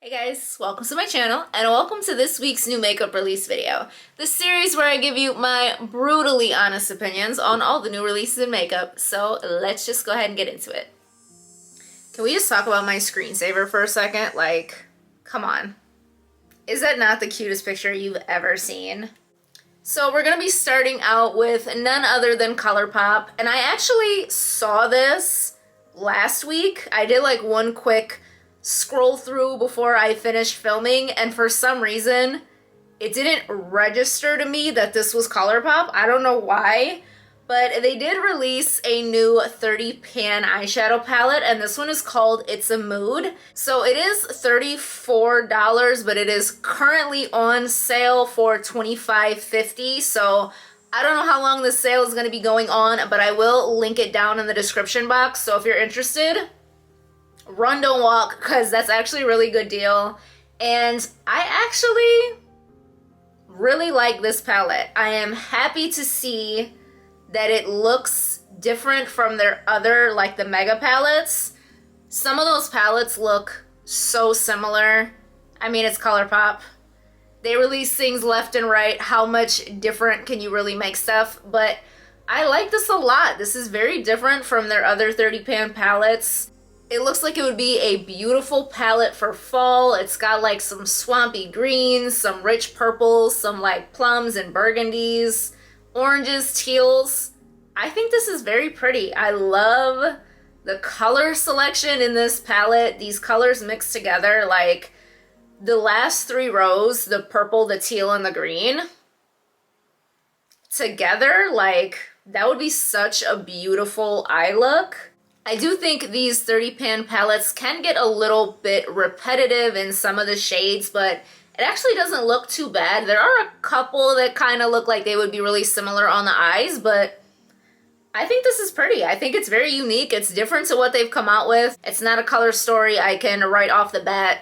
Hey guys, welcome to my channel and welcome to this week's new makeup release video. The series where I give you my brutally honest opinions on all the new releases in makeup. So let's just go ahead and get into it. Can we just talk about my screensaver for a second? Like, come on. Is that not the cutest picture you've ever seen? So we're gonna be starting out with none other than Colourpop, and I actually saw this last week. I did like one quick scroll through before I finished filming, and for some reason it didn't register to me that this was Colourpop. I don't know why, but they did release a new 30 pan eyeshadow palette, and this one is called It's a Mood. So it is $34, but it is currently on sale for $25.50. So I don't know how long this sale is going to be going on, but I will link it down in the description box. So if you're interested, run, don't walk, because that's actually a really good deal. And I actually really like this palette. I am happy to see that it looks different from their other, like the mega palettes. Some of those palettes look so similar. I mean, it's Colourpop. They release things left and right. How much different can you really make stuff? But I like this a lot. This is very different from their other 30 pan palettes. It looks like it would be a beautiful palette for fall. It's got like some swampy greens, some rich purples, some like plums and burgundies, oranges, teals. I think this is very pretty. I love the color selection in this palette. These colors mixed together, like the last three rows, the purple, the teal, and the green, together, like that would be such a beautiful eye look. I do think these 30 pan palettes can get a little bit repetitive in some of the shades, but it actually doesn't look too bad. There are a couple that kind of look like they would be really similar on the eyes, but I think this is pretty. I think it's very unique. It's different to what they've come out with. It's not a color story. I can right off the bat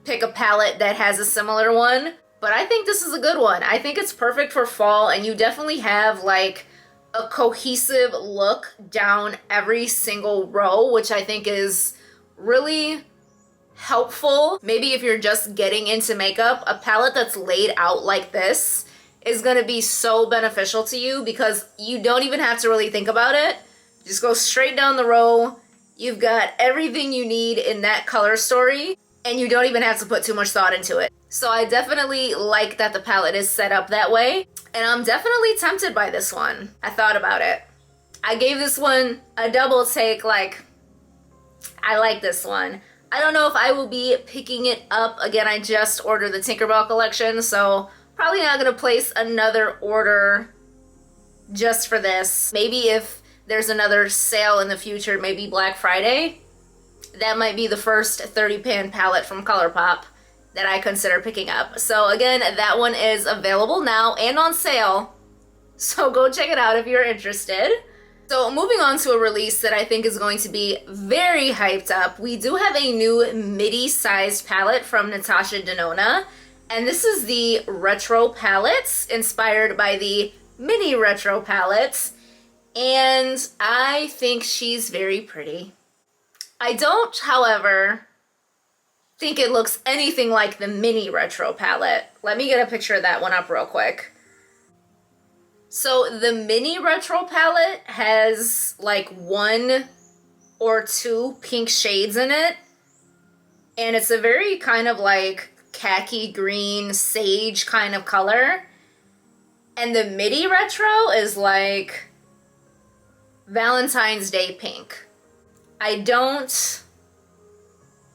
pick a palette that has a similar one, but I think this is a good one. I think it's perfect for fall, and you definitely have like a cohesive look down every single row, which I think is really helpful. Maybe if you're just getting into makeup, a palette that's laid out like this is going to be so beneficial to you because you don't even have to really think about it. Just go straight down the row. You've got everything you need in that color story, and you don't even have to put too much thought into it. So I definitely like that the palette is set up that way. And I'm definitely tempted by this one. I thought about it. I gave this one a double take, like, I like this one. I don't know if I will be picking it up. Again, I just ordered the Tinkerbell collection, so probably not gonna place another order just for this. Maybe if there's another sale in the future, maybe Black Friday, that might be the first 30 pan palette from Colourpop that I consider picking up. So again, that one is available now and on sale, so go check it out if you're interested. So moving on to a release that I think is going to be very hyped up, we do have a new midi-sized palette from Natasha Denona, and this is the Retro palette, inspired by the mini Retro palette, and I think she's very pretty. I don't, however, think it looks anything like the mini Retro palette. Let me get a picture of that one up real quick. So the mini Retro palette has like 1 or 2 pink shades in it, and it's a very kind of like khaki green sage kind of color, and the midi Retro is like Valentine's Day pink. I don't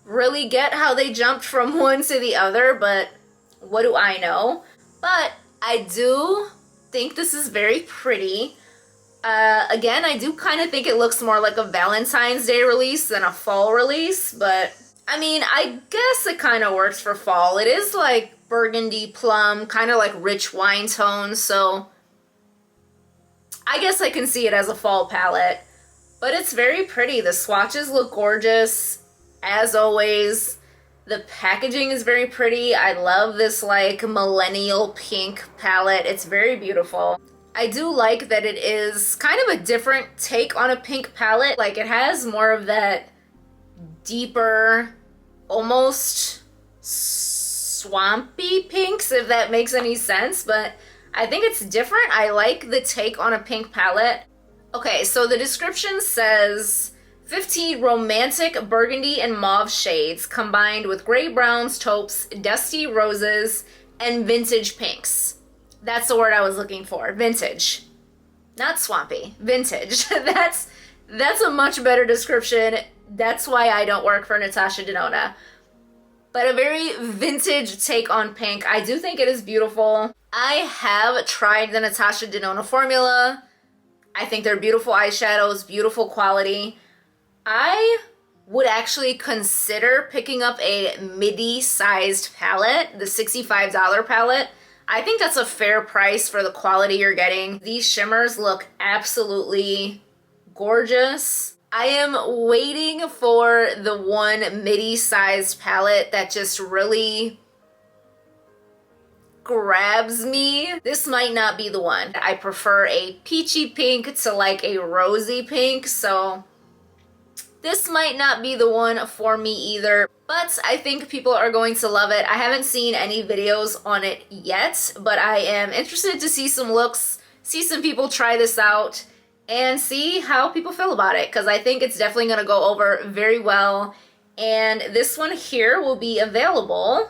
really get how they jumped from one to the other, but what do I know? But I do think this is very pretty. Again, I do kind of think it looks more like a Valentine's Day release than a fall release, but I mean, I guess it kind of works for fall. It is like burgundy plum, kind of like rich wine tones, so I guess I can see it as a fall palette. But it's very pretty. The swatches look gorgeous, as always. The packaging is very pretty. I love this like millennial pink palette. It's very beautiful. I do like that it is kind of a different take on a pink palette. Like, it has more of that deeper, almost swampy pinks, if that makes any sense, but I think it's different. I like the take on a pink palette. Okay, so the description says 15 romantic burgundy and mauve shades combined with gray browns, taupes, dusty roses, and vintage pinks. That's the word I was looking for. Vintage. Not swampy. Vintage. That's a much better description. That's why I don't work for Natasha Denona. But a very vintage take on pink. I do think it is beautiful. I have tried the Natasha Denona formula. I think they're beautiful eyeshadows, beautiful quality. I would actually consider picking up a midi-sized palette, the $65 palette. I think that's a fair price for the quality you're getting. These shimmers look absolutely gorgeous. I am waiting for the one midi-sized palette that just really grabs me. This might not be the one. I prefer a peachy pink to like a rosy pink, so this might not be the one for me either, but I think people are going to love it. I haven't seen any videos on it yet, but I am interested to see some looks, see some people try this out, and see how people feel about it, because I think it's definitely going to go over very well. And this one here will be available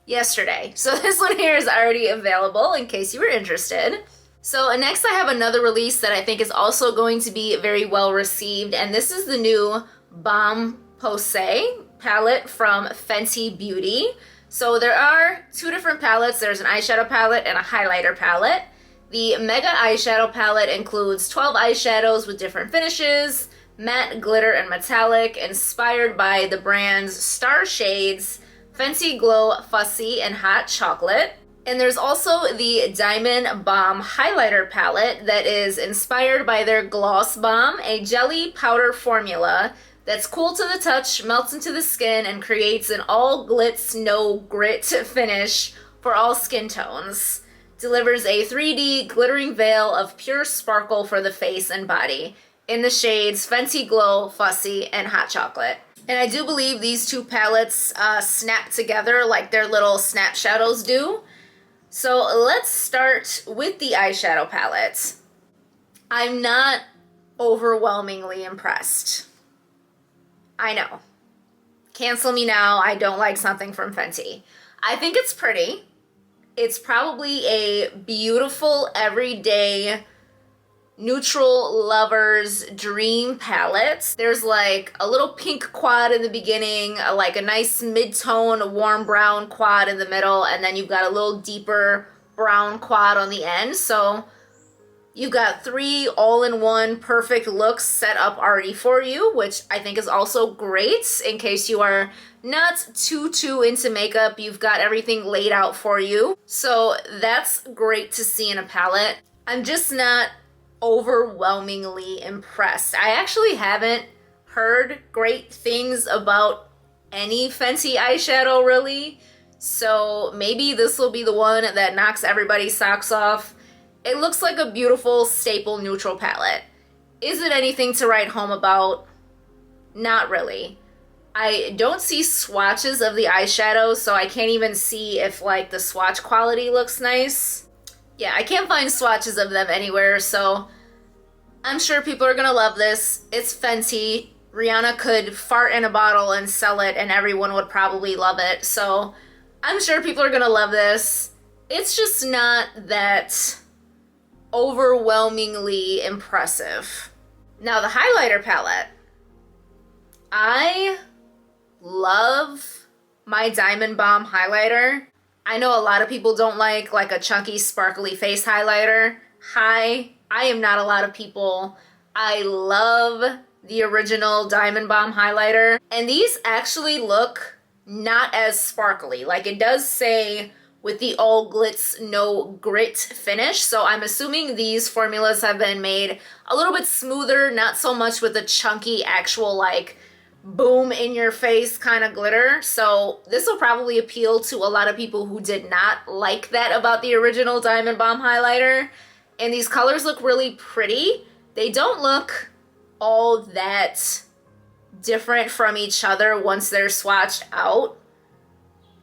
yesterday. So this one here is already available in case you were interested. So next I have another release that I think is also going to be very well received, and this is the new Bomb Posse palette from Fenty Beauty. So there are two different palettes. There's an eyeshadow palette and a highlighter palette. The Mega Eyeshadow palette includes 12 eyeshadows with different finishes, matte, glitter, and metallic, inspired by the brands Star Shades, Fenty Glow, Fussy, and Hot Chocolate. And there's also the Diamond Bomb highlighter palette that is inspired by their Gloss Bomb, a jelly powder formula that's cool to the touch, melts into the skin, and creates an all glitz, no grit finish for all skin tones. Delivers a 3D glittering veil of pure sparkle for the face and body in the shades Fenty Glow, Fussy, and Hot Chocolate. And I do believe these two palettes snap together like their little snap shadows do. So let's start with the eyeshadow palette. I'm not overwhelmingly impressed. I know. Cancel me now, I don't like something from Fenty. I think it's pretty. It's probably a beautiful, everyday, neutral lover's dream palette. There's like a little pink quad in the beginning, like a nice mid-tone warm brown quad in the middle, and then you've got a little deeper brown quad on the end. So you've got three all-in-one perfect looks set up already for you, which I think is also great in case you are not too into makeup. You've got everything laid out for you. So that's great to see in a palette. I'm just not overwhelmingly impressed. I actually haven't heard great things about any Fenty eyeshadow really, so maybe this will be the one that knocks everybody's socks off. It looks like a beautiful staple neutral palette. Is it anything to write home about? Not really. I don't see swatches of the eyeshadow, so I can't even see if like the swatch quality looks nice. Yeah, I can't find swatches of them anywhere, so I'm sure people are gonna love this. It's Fenty. Rihanna could fart in a bottle and sell it and everyone would probably love it. So I'm sure people are gonna love this. It's just not that overwhelmingly impressive. Now the highlighter palette. I love my Diamond Bomb highlighter. I know a lot of people don't like a chunky sparkly face highlighter. I am not a lot of people. I love the original Diamond Bomb highlighter. And these actually look not as sparkly. Like it does say with the all glitz, no grit finish. So I'm assuming these formulas have been made a little bit smoother, not so much with the chunky actual like boom in your face kind of glitter. So this will probably appeal to a lot of people who did not like that about the original Diamond Bomb highlighter. And these colors look really pretty. They don't look all that different from each other once they're swatched out.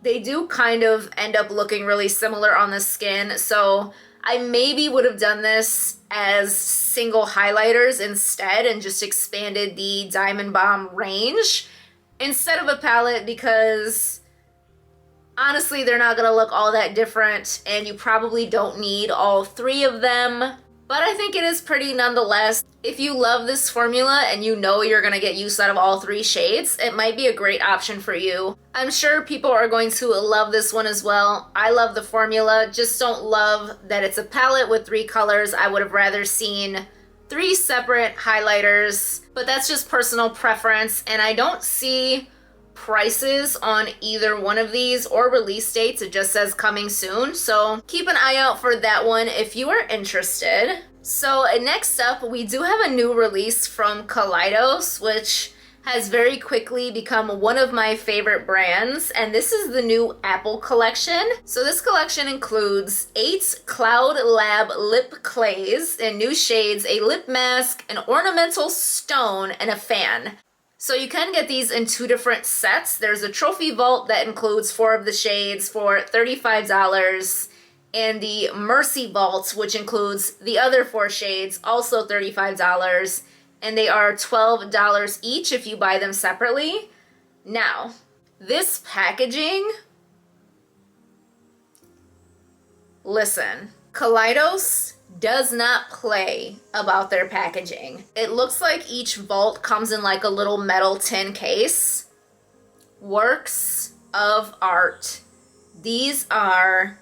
they do kind of end up looking really similar on the skin. So I maybe would have done this as single highlighters instead and just expanded the Diamond Bomb range instead of a palette, because honestly, they're not gonna look all that different and you probably don't need all three of them. But I think it is pretty nonetheless. If you love this formula and you know you're gonna get use out of all three shades, it might be a great option for you. I'm sure people are going to love this one as well. I love the formula, just don't love that it's a palette with three colors. I would have rather seen three separate highlighters, but that's just personal preference, and I don't see prices on either one of these or release dates. It just says coming soon, so keep an eye out for that one if you are interested. So next up, we do have a new release from Kaleidos, which has very quickly become one of my favorite brands, and this is the new Apple collection. So this collection includes 8 Cloud Lab lip clays in new shades, a lip mask, an ornamental stone, and a fan. So you can get these in 2 different sets. There's a trophy vault that includes 4 of the shades for $35, and the Mercy Vault, which includes the other 4 shades, also $35, and they are $12 each if you buy them separately. Now, this packaging, listen, Kaleidos does not play about their packaging. It looks like each vault comes in like a little metal tin case. Works of art. These are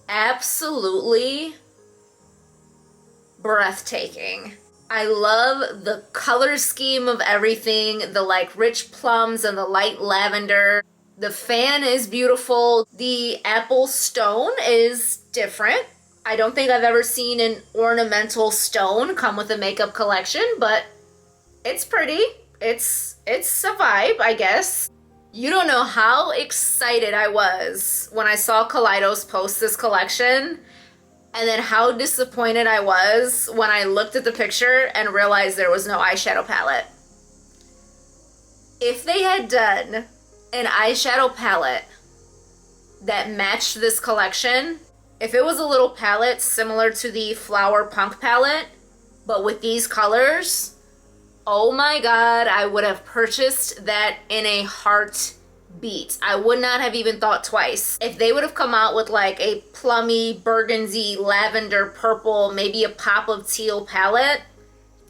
absolutely breathtaking. I love the color scheme of everything, the like rich plums and the light lavender. The fan is beautiful. The apple stone is different. I don't think I've ever seen an ornamental stone come with a makeup collection, but it's pretty. It's a vibe, I guess. You don't know how excited I was when I saw Kaleidos post this collection, and then how disappointed I was when I looked at the picture and realized there was no eyeshadow palette. If they had done an eyeshadow palette that matched this collection, if it was a little palette similar to the Flower Punk palette, but with these colors, oh my god, I would have purchased that in a heartbeat. I would not have even thought twice. If they would have come out with like a plummy, burgundy, lavender, purple, maybe a pop of teal palette,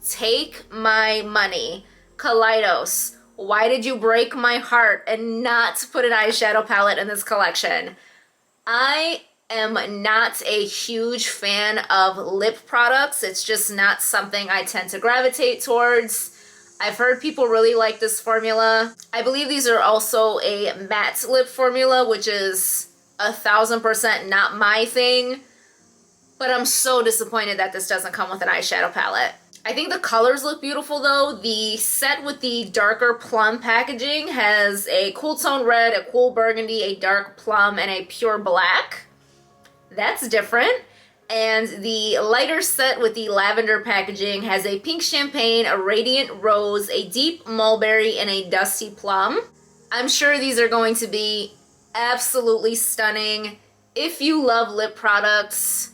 take my money. Kaleidos, why did you break my heart and not put an eyeshadow palette in this collection? I am not a huge fan of lip products. It's just not something I tend to gravitate towards. I've heard people really like this formula. I believe these are also a matte lip formula, which is 1000% not my thing. But I'm so disappointed that this doesn't come with an eyeshadow palette. I think the colors look beautiful though. The set with the darker plum packaging has a cool tone red, a cool burgundy, a dark plum, and a pure black. That's different. And the lighter set with the lavender packaging has a pink champagne, a radiant rose, a deep mulberry, and a dusty plum. I'm sure these are going to be absolutely stunning. If you love lip products,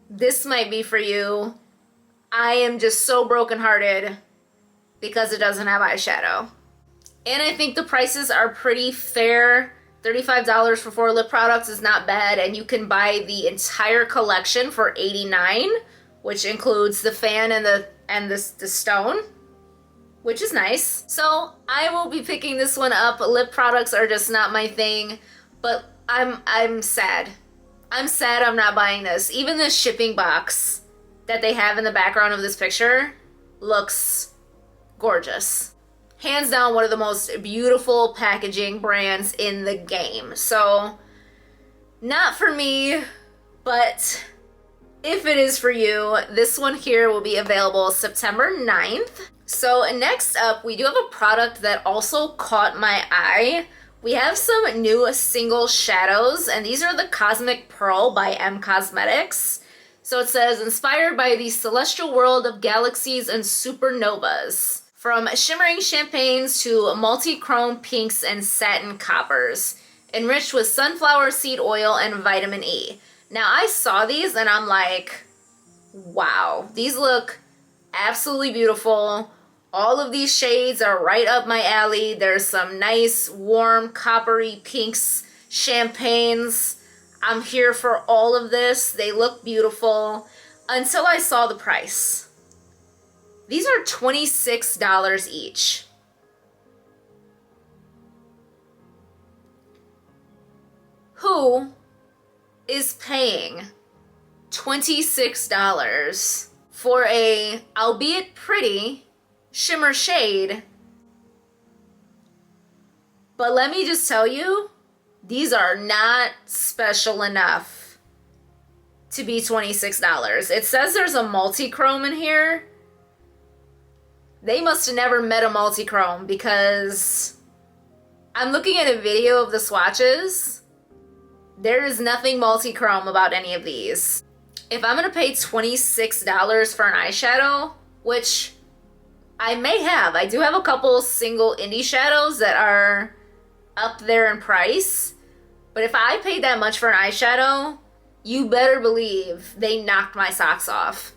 this might be for you. I am just so brokenhearted because it doesn't have eyeshadow. And I think the prices are pretty fair. $35 for 4 lip products is not bad, and you can buy the entire collection for $89, which includes the fan and the stone, which is nice. So I will be picking this one up. Lip products are just not my thing, but I'm sad. I'm sad I'm not buying this. Even the shipping box that they have in the background of this picture looks gorgeous. Hands down, one of the most beautiful packaging brands in the game. So, not for me, but if it is for you, this one here will be available September 9th. So next up, we do have a product that also caught my eye. We have some new single shadows, and these are the Cosmic Pearl by M Cosmetics. So it says, inspired by the celestial world of galaxies and supernovas. From shimmering champagnes to multi-chrome pinks and satin coppers. enriched with sunflower seed oil and vitamin E. Now, I saw these and I'm like, wow, these look absolutely beautiful. All of these shades are right up my alley. There's some nice, warm, coppery pinks, champagnes. I'm here for all of this. They look beautiful until I saw the price. These are $26 each. Who is paying $26 for a, albeit pretty, shimmer shade? But let me just tell you, these are not special enough to be $26. It says there's a multi-chrome in here. They must have never met a multi-chrome, because I'm looking at a video of the swatches. There is nothing multi-chrome about any of these. If I'm gonna pay $26 for an eyeshadow, which I may have, I do have a couple single indie shadows that are up there in price, but if I paid that much for an eyeshadow, you better believe they knocked my socks off.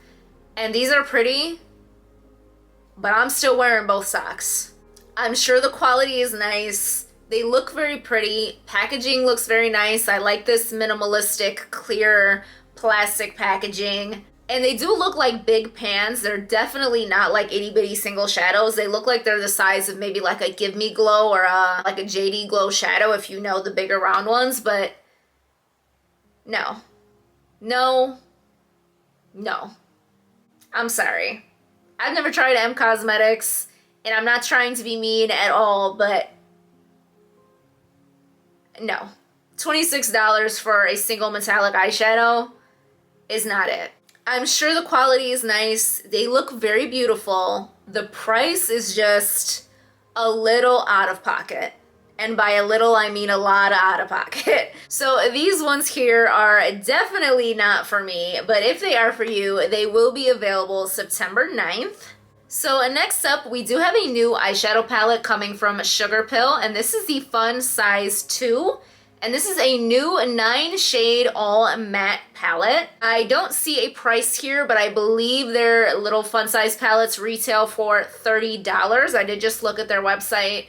And these are pretty, but I'm still wearing both socks. I'm sure the quality is nice. They look very pretty. Packaging looks very nice. I like this minimalistic, clear plastic packaging. And they do look like big pans. They're definitely not like itty bitty single shadows. They look like they're the size of maybe like a Give Me Glow or like a JD Glow shadow, if you know the bigger round ones. But no. No. No. I'm sorry. I've never tried M Cosmetics, and I'm not trying to be mean at all, but no. $26 for a single metallic eyeshadow is not it. I'm sure the quality is nice. They look very beautiful. The price is just a little out of pocket. And by a little, I mean a lot out of pocket. So these ones here are definitely not for me, but if they are for you, they will be available September 9th. So next up, we do have a new eyeshadow palette coming from Sugarpill, and this is the Fun Size 2. And this is a new 9-shade all matte palette. I don't see a price here, but I believe their little fun size palettes retail for $30. I did just look at their website.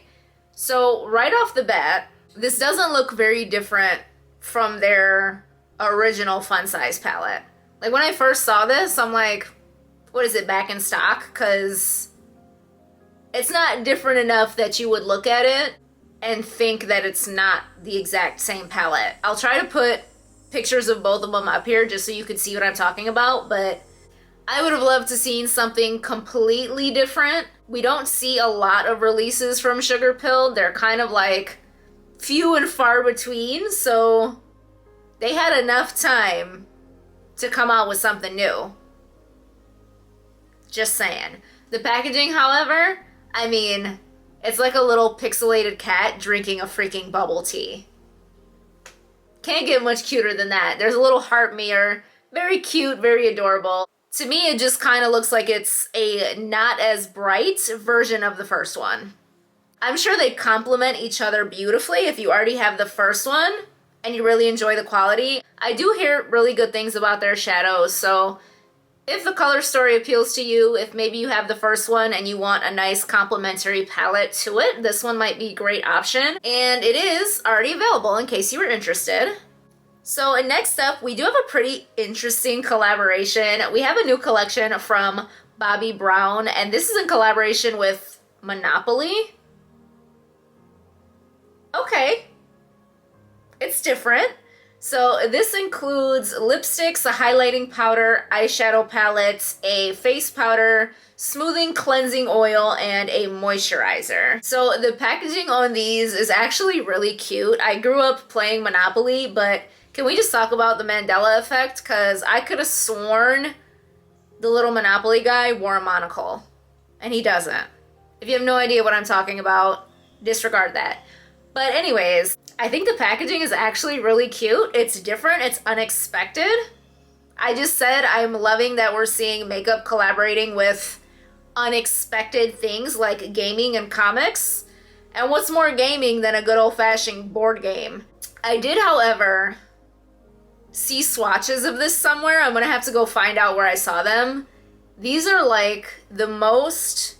So right off the bat, this doesn't look very different from their original fun size palette. Like when I first saw this, I'm like, what is it, back in stock? Because it's not different enough that you would look at it and think that it's not the exact same palette. I'll try to put pictures of both of them up here just so you can see what I'm talking about, but I would have loved to seen something completely different. We don't see a lot of releases from Sugarpill. They're kind of like few and far between, so they had enough time to come out with something new. Just saying. The packaging, however, I mean, it's like a little pixelated cat drinking a freaking bubble tea. Can't get much cuter than that. There's a little heart mirror. Very cute, very adorable. To me, it just kind of looks like it's a not as bright version of the first one. I'm sure they complement each other beautifully if you already have the first one and you really enjoy the quality. I do hear really good things about their shadows, so if the color story appeals to you, if maybe you have the first one and you want a nice complementary palette to it, this one might be a great option. And it is already available in case you were interested. So next up, we do have a pretty interesting collaboration. We have a new collection from Bobbi Brown, and this is in collaboration with Monopoly. Okay. It's different. So this includes lipsticks, a highlighting powder, eyeshadow palette, a face powder, smoothing cleansing oil, and a moisturizer. So the packaging on these is actually really cute. I grew up playing Monopoly, but can we just talk about the Mandela effect? Because I could have sworn the little Monopoly guy wore a monocle, and he doesn't. If you have no idea what I'm talking about, disregard that. But anyways, I think the packaging is actually really cute. It's different. It's unexpected. I just said I'm loving that we're seeing makeup collaborating with unexpected things like gaming and comics. And what's more gaming than a good old-fashioned board game? I did, however, see swatches of this somewhere. I'm gonna have to go find out where I saw them. These are like the most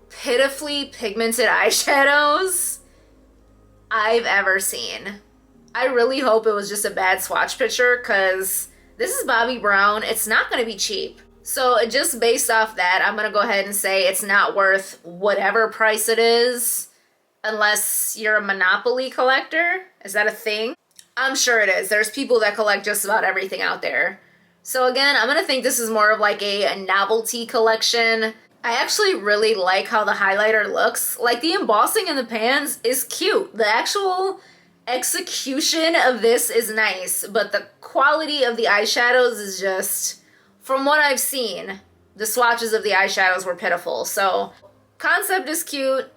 pitifully pigmented eyeshadows I've ever seen. I really hope it was just a bad swatch picture, because this is Bobbi Brown. It's not gonna be cheap. So just based off that, I'm gonna go ahead and say it's not worth whatever price it is, unless you're a Monopoly collector. Is that a thing? I'm sure it is. There's people that collect just about everything out there. So again, I'm gonna think this is more of like a novelty collection. I actually really like how the highlighter looks. Like, the embossing in the pans is cute. The actual execution of this is nice, but the quality of the eyeshadows is just, from what I've seen, the swatches of the eyeshadows were pitiful. So concept is cute.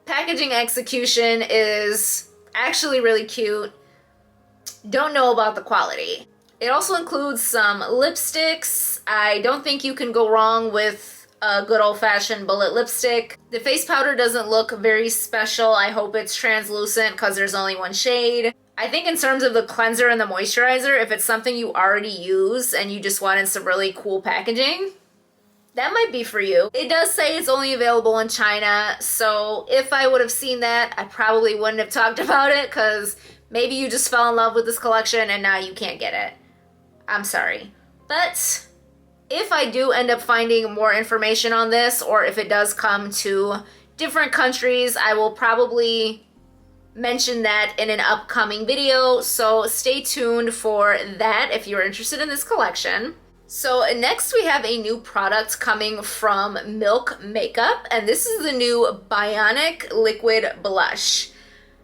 Packaging execution is actually really cute. Don't know about the quality. It also includes some lipsticks. I don't think you can go wrong with a good old-fashioned bullet lipstick. The face powder doesn't look very special. I hope it's translucent because there's only one shade. I think in terms of the cleanser and the moisturizer, if it's something you already use and you just wanted some really cool packaging, that might be for you. It does say it's only available in China, so if I would have seen that, I probably wouldn't have talked about it, because maybe you just fell in love with this collection and now you can't get it. I'm sorry. But if I do end up finding more information on this, or if it does come to different countries, I will probably mention that in an upcoming video, so stay tuned for that if you're interested in this collection. So next we have a new product coming from Milk Makeup, and this is the new Bionic Liquid Blush.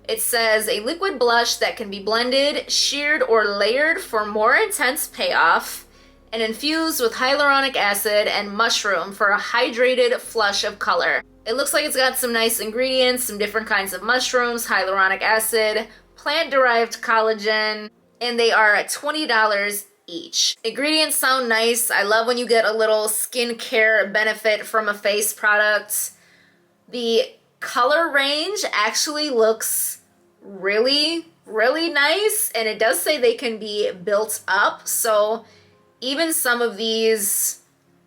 It says a liquid blush that can be blended, sheared, or layered for more intense payoff, and infused with hyaluronic acid and mushroom for a hydrated flush of color. It looks like it's got some nice ingredients, some different kinds of mushrooms, hyaluronic acid, plant-derived collagen, and they are at $20 each. Ingredients sound nice. I love when you get a little skincare benefit from a face product. The color range actually looks really, really nice, and it does say they can be built up, so even some of these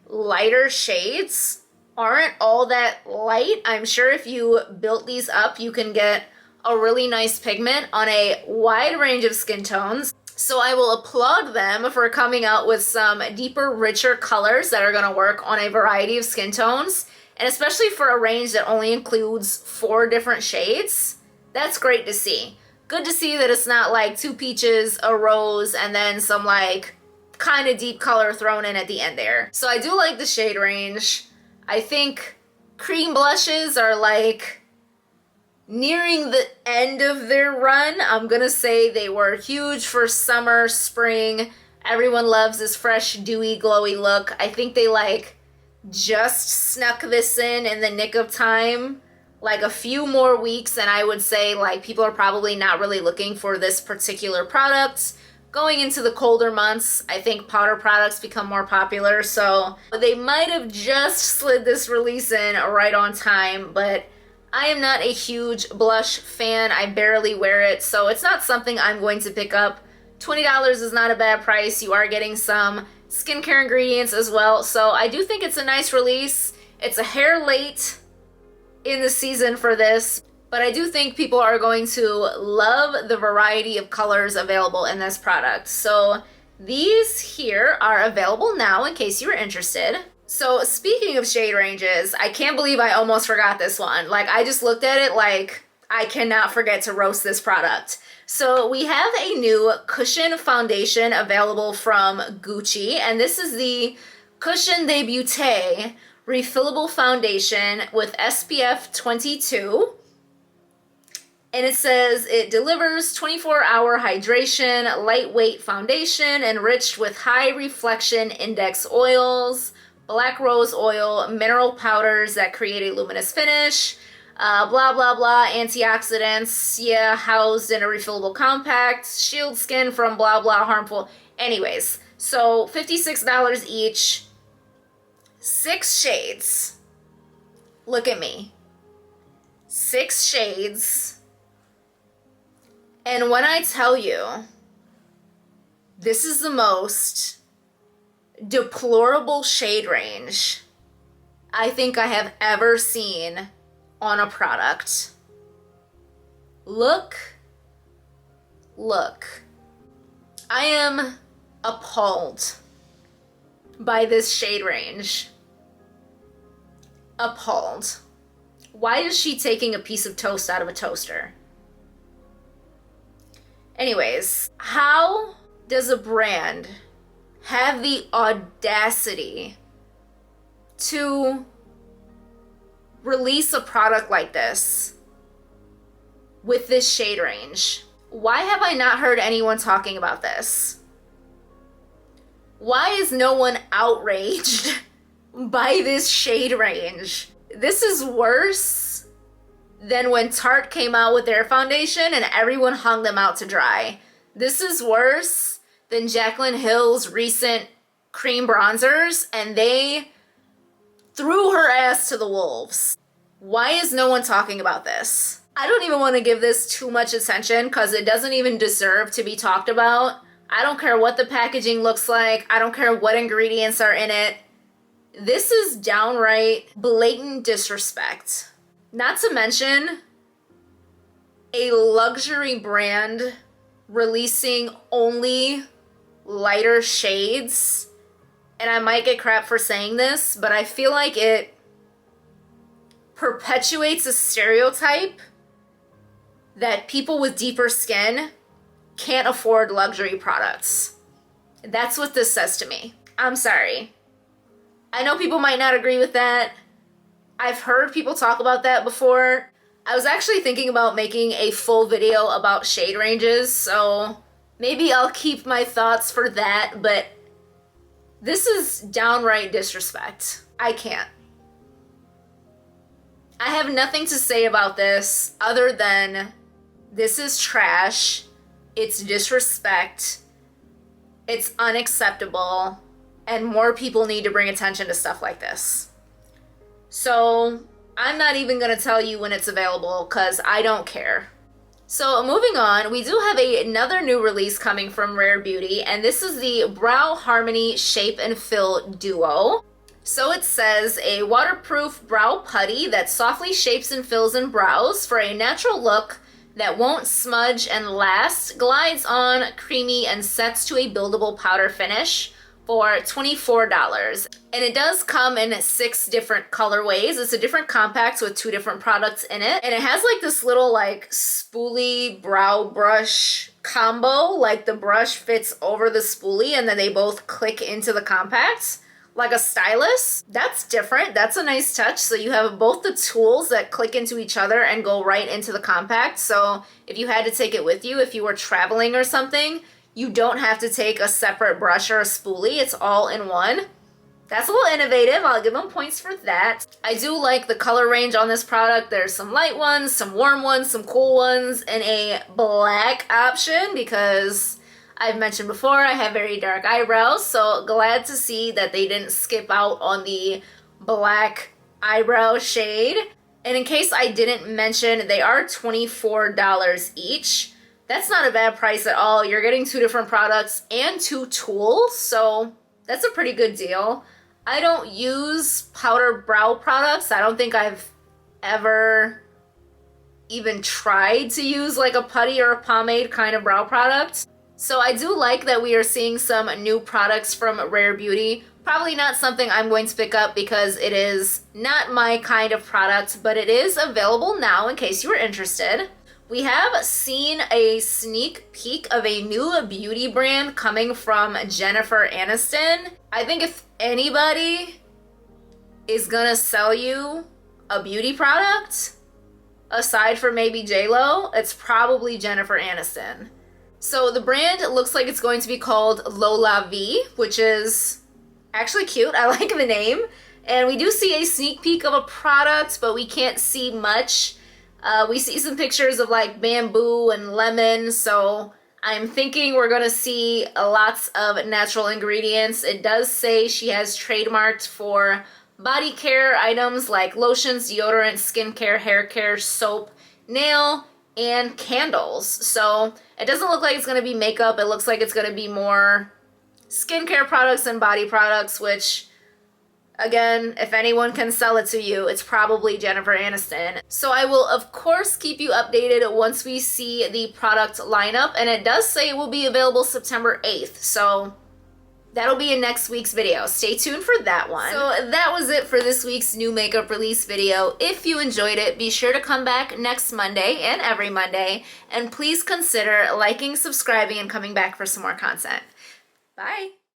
lighter shades aren't all that light. I'm sure if you built these up, you can get a really nice pigment on a wide range of skin tones. So I will applaud them for coming out with some deeper, richer colors that are gonna work on a variety of skin tones, and especially for a range that only includes 4 different shades. That's great to see. Good to see that it's not like 2 peaches, a rose, and then some like kind of deep color thrown in at the end there. So I do like the shade range. I think cream blushes are like nearing the end of their run. I'm gonna say they were huge for summer, spring. Everyone loves this fresh, dewy, glowy look. I think they like just snuck this in the nick of time. Like a few more weeks and I would say like people are probably not really looking for this particular product. Going into the colder months, I think powder products become more popular, so they might have just slid this release in right on time, but I am not a huge blush fan. I barely wear it, so it's not something I'm going to pick up. $20 is not a bad price. You are getting some skincare ingredients as well, so I do think it's a nice release. It's a hair late in the season for this, but I do think people are going to love the variety of colors available in this product. So these here are available now in case you were interested. So speaking of shade ranges, I can't believe I almost forgot this one. Like, I just looked at it like I cannot forget to roast this product. So we have a new cushion foundation available from Gucci, and this is the Cushion de Beauté refillable foundation with SPF 22. And it says it delivers 24-hour hydration, lightweight foundation enriched with high reflection index oils, black rose oil, mineral powders that create a luminous finish, blah, blah, blah, antioxidants, yeah, housed in a refillable compact, shield skin from blah, blah, harmful. Anyways, so $56 each, 6 shades. Look at me. 6 shades. And when I tell you, this is the most deplorable shade range I think I have ever seen on a product. Look. I am appalled by this shade range. Appalled. Why is she taking a piece of toast out of a toaster? Anyways, how does a brand have the audacity to release a product like this with this shade range? Why have I not heard anyone talking about this? Why is no one outraged by this shade range? This is worse than when Tarte came out with their foundation and everyone hung them out to dry. This is worse than Jaclyn Hill's recent cream bronzers, and they threw her ass to the wolves. Why is no one talking about this? I don't even want to give this too much attention because it doesn't even deserve to be talked about. I don't care what the packaging looks like. I don't care what ingredients are in it. This is downright blatant disrespect. Not to mention a luxury brand releasing only lighter shades. And I might get crap for saying this, but I feel like it perpetuates a stereotype that people with deeper skin can't afford luxury products. That's what this says to me. I'm sorry. I know people might not agree with that. I've heard people talk about that before. I was actually thinking about making a full video about shade ranges, so maybe I'll keep my thoughts for that, but this is downright disrespect. I can't. I have nothing to say about this other than this is trash. It's disrespect. It's unacceptable. And more people need to bring attention to stuff like this. So I'm not even going to tell you when it's available because I don't care. So moving on, we do have another new release coming from Rare Beauty, and this is the Brow Harmony Shape and Fill Duo. So it says, a waterproof brow putty that softly shapes and fills in brows for a natural look that won't smudge and last, glides on creamy and sets to a buildable powder finish for $24. And it does come in 6 different colorways. It's a different compact with 2 different products in it. And it has like this little like spoolie brow brush combo. Like the brush fits over the spoolie and then they both click into the compact like a stylus. That's different. That's a nice touch. So you have both the tools that click into each other and go right into the compact. So if you had to take it with you, if you were traveling or something, you don't have to take a separate brush or a spoolie. It's all in one. That's a little innovative. I'll give them points for that. I do like the color range on this product. There's some light ones, some warm ones, some cool ones, and a black option because I've mentioned before I have very dark eyebrows, so glad to see that they didn't skip out on the black eyebrow shade. And in case I didn't mention, they are $24 each. That's not a bad price at all. You're getting 2 different products and 2 tools, so that's a pretty good deal. I don't use powder brow products. I don't think I've ever even tried to use like a putty or a pomade kind of brow product. So I do like that we are seeing some new products from Rare Beauty. Probably not something I'm going to pick up because it is not my kind of product, but it is available now in case you were interested. We have seen a sneak peek of a new beauty brand coming from Jennifer Aniston. I think if anybody is gonna sell you a beauty product, aside from maybe J-Lo, it's probably Jennifer Aniston. So the brand looks like it's going to be called Lola V, which is actually cute. I like the name. And we do see a sneak peek of a product, but we can't see much. We see some pictures of like bamboo and lemon, so I'm thinking we're gonna see lots of natural ingredients. It does say she has trademarked for body care items like lotions, deodorant, skincare, hair care, soap, nail, and candles. So it doesn't look like it's going to be makeup. It looks like it's going to be more skincare products and body products, which, again, if anyone can sell it to you, it's probably Jennifer Aniston. So I will, of course, keep you updated once we see the product lineup. And it does say it will be available September 8th. So that'll be in next week's video. Stay tuned for that one. So that was it for this week's new makeup release video. If you enjoyed it, be sure to come back next Monday and every Monday. And please consider liking, subscribing, and coming back for some more content. Bye.